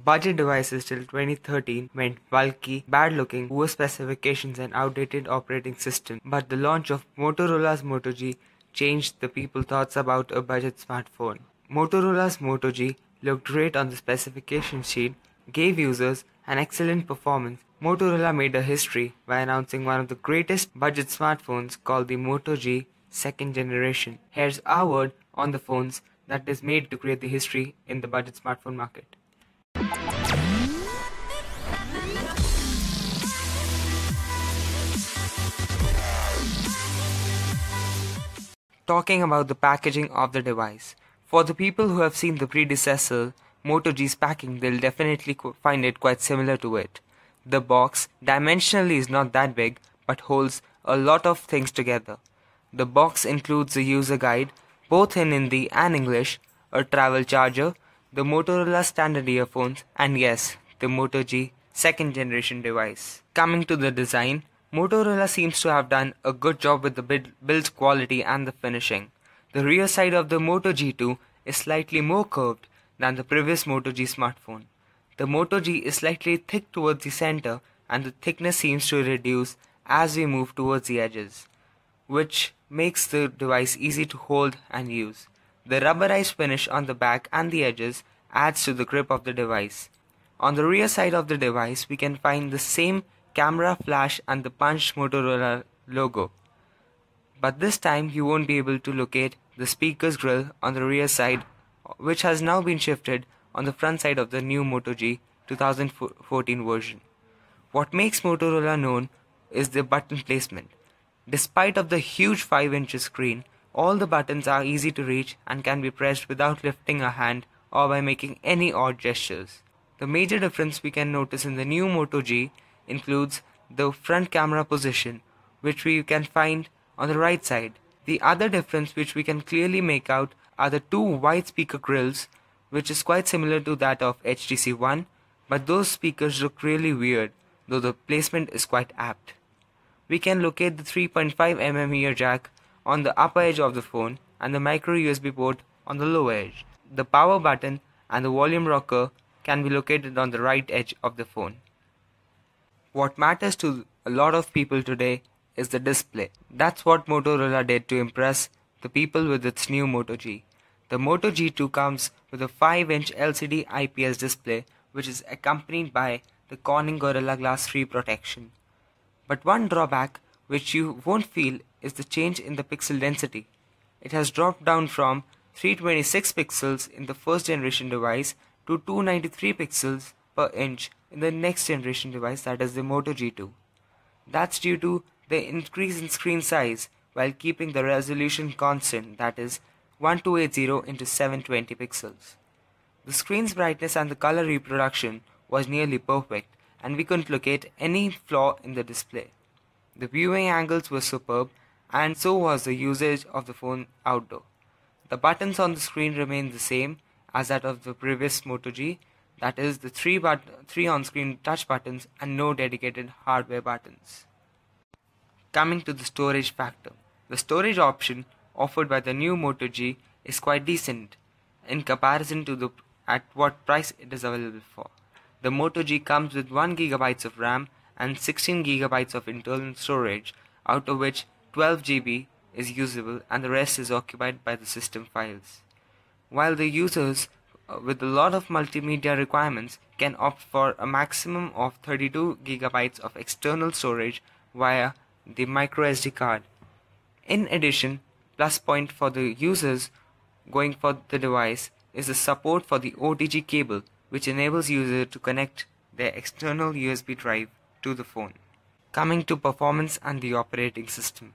Budget devices till 2013 meant bulky, bad-looking, poor specifications and outdated operating system. But the launch of Motorola's Moto G changed the people's thoughts about a budget smartphone. Motorola's Moto G looked great on the specification sheet, gave users an excellent performance. Motorola made a history by announcing one of the greatest budget smartphones called the Moto G second generation. Here's our word on the phones that is made to create the history in the budget smartphone market. Talking about the packaging of the device. For the people who have seen the predecessor Moto G's packing, they'll definitely find it quite similar to it. The box dimensionally is not that big but holds a lot of things together. The box includes a user guide, both in Hindi and English, a travel charger, the Motorola standard earphones, and yes, the Moto G second generation device. Coming to the design, Motorola seems to have done a good job with the build quality and the finishing. The rear side of the Moto G2 is slightly more curved than the previous Moto G smartphone. The Moto G is slightly thick towards the center and the thickness seems to reduce as we move towards the edges, which makes the device easy to hold and use. The rubberized finish on the back and the edges adds to the grip of the device. On the rear side of the device, we can find the same camera flash and the punched Motorola logo. But this time you won't be able to locate the speaker's grill on the rear side, which has now been shifted on the front side of the new Moto G 2014 version. What makes Motorola known is the button placement. Despite of the huge 5-inch screen, all the buttons are easy to reach and can be pressed without lifting a hand or by making any odd gestures. The major difference we can notice in the new Moto G includes the front camera position, which we can find on the right side. The other difference which we can clearly make out are the two wide speaker grills, which is quite similar to that of HTC One, but those speakers look really weird, though the placement is quite apt. We can locate the 3.5mm ear jack on the upper edge of the phone and the micro USB port on the lower edge. The power button and the volume rocker can be located on the right edge of the phone. What matters to a lot of people today is the display. That's what Motorola did to impress the people with its new Moto G. The Moto G2 comes with a 5-inch LCD IPS display, which is accompanied by the Corning Gorilla Glass 3 protection. But one drawback which you won't feel is the change in the pixel density. It has dropped down from 326 pixels in the first generation device to 293 pixels per inch in the next generation device, that is the Moto G2. That's due to the increase in screen size while keeping the resolution constant, that is 1280 into 720 pixels. The screen's brightness and the color reproduction was nearly perfect, and we couldn't locate any flaw in the display. The viewing angles were superb, and so was the usage of the phone outdoor. The buttons on the screen remained the same as that of the previous Moto G, that is the three on-screen touch buttons and no dedicated hardware buttons. Coming to the storage factor. The storage option offered by the new Moto G is quite decent in comparison to at what price it is available for. The Moto G comes with 1 GB of RAM and 16 GB of internal storage, out of which 12 GB is usable and the rest is occupied by the system files. While the users with a lot of multimedia requirements can opt for a maximum of 32 GB of external storage via the microSD card. In addition, plus point for the users going for the device is the support for the OTG cable, which enables users to connect their external USB drive to the phone. Coming to performance and the operating system.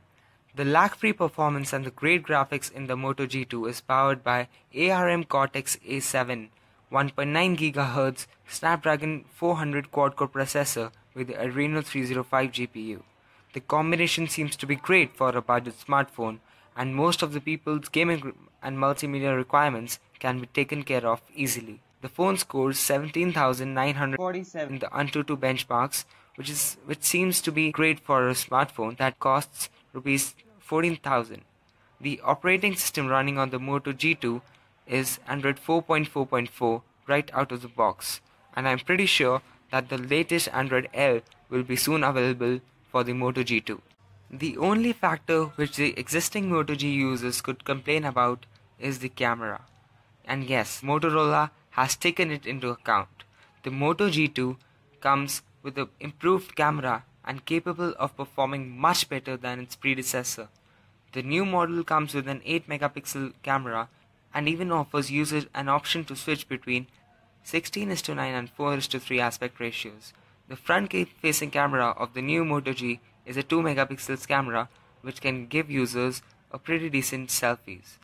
The lag-free performance and the great graphics in the Moto G2 is powered by ARM Cortex-A7 1.9 GHz Snapdragon 400 quad-core processor with the Adreno 305 GPU. The combination seems to be great for a budget smartphone, and most of the people's gaming and multimedia requirements can be taken care of easily. The phone scores 17,947 in the Antutu benchmarks, which seems to be great for a smartphone that costs Rs 14,000. The operating system running on the Moto G2 is Android 4.4.4 right out of the box. and I'm pretty sure that the latest Android L will be soon available for the Moto G2. The only factor which the existing Moto G users could complain about is the camera. And yes, Motorola has taken it into account. The Moto G2 comes with an improved camera and capable of performing much better than its predecessor. The new model comes with an 8 megapixel camera and even offers users an option to switch between 16:9 and 4:3 aspect ratios. The front-facing camera of the new Moto G is a 2 megapixels camera which can give users a pretty decent selfies.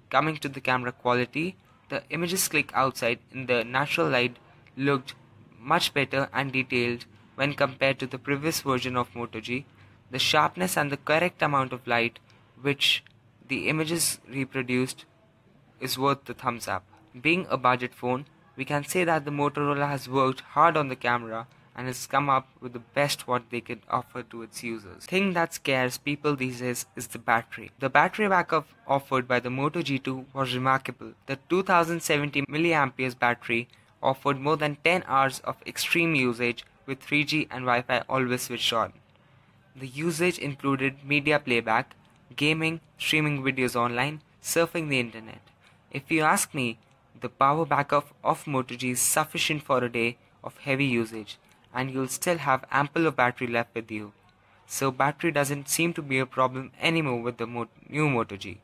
Coming to the camera quality, the images clicked outside in the natural light looked much better and detailed when compared to the previous version of Moto G. The sharpness and the correct amount of light which the images reproduced is worth the thumbs up. Being a budget phone, we can say that the Motorola has worked hard on the camera and has come up with the best what they could offer to its users. The thing that scares people these days is the battery. The battery backup offered by the Moto G2 was remarkable. The 2070 mAh battery offered more than 10 hours of extreme usage with 3G and Wi-Fi always switched on. The usage included media playback, gaming, streaming videos online, surfing the internet. If you ask me, the power backup of Moto G is sufficient for a day of heavy usage, and you'll still have ample of battery left with you. So battery doesn't seem to be a problem anymore with the new Moto G.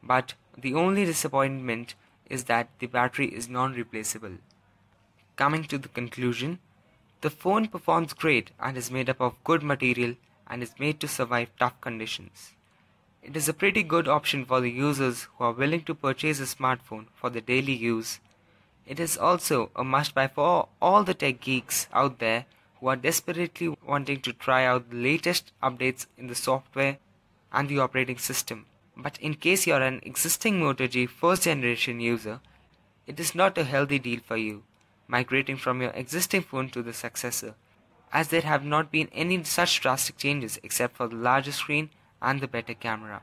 But the only disappointment is that the battery is non-replaceable. Coming to the conclusion, the phone performs great and is made up of good material and is made to survive tough conditions. It is a pretty good option for the users who are willing to purchase a smartphone for their daily use. It is also a must-buy for all the tech geeks out there who are desperately wanting to try out the latest updates in the software and the operating system. But in case you are an existing Moto G first generation user, it is not a healthy deal for you, migrating from your existing phone to the successor, as there have not been any such drastic changes except for the larger screen and the better camera.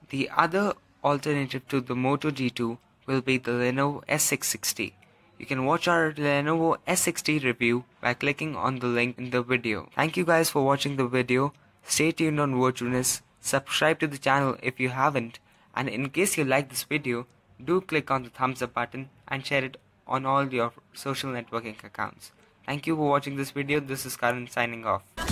The other alternative to the Moto G2 will be the Lenovo S660. You can watch our Lenovo S60 review by clicking on the link in the video. Thank you guys for watching the video. Stay tuned on Virtuaniz. Subscribe to the channel if you haven't, and in case you like this video, do click on the thumbs up button and share it on all your social networking accounts. Thank you for watching this video. This is Karan signing off.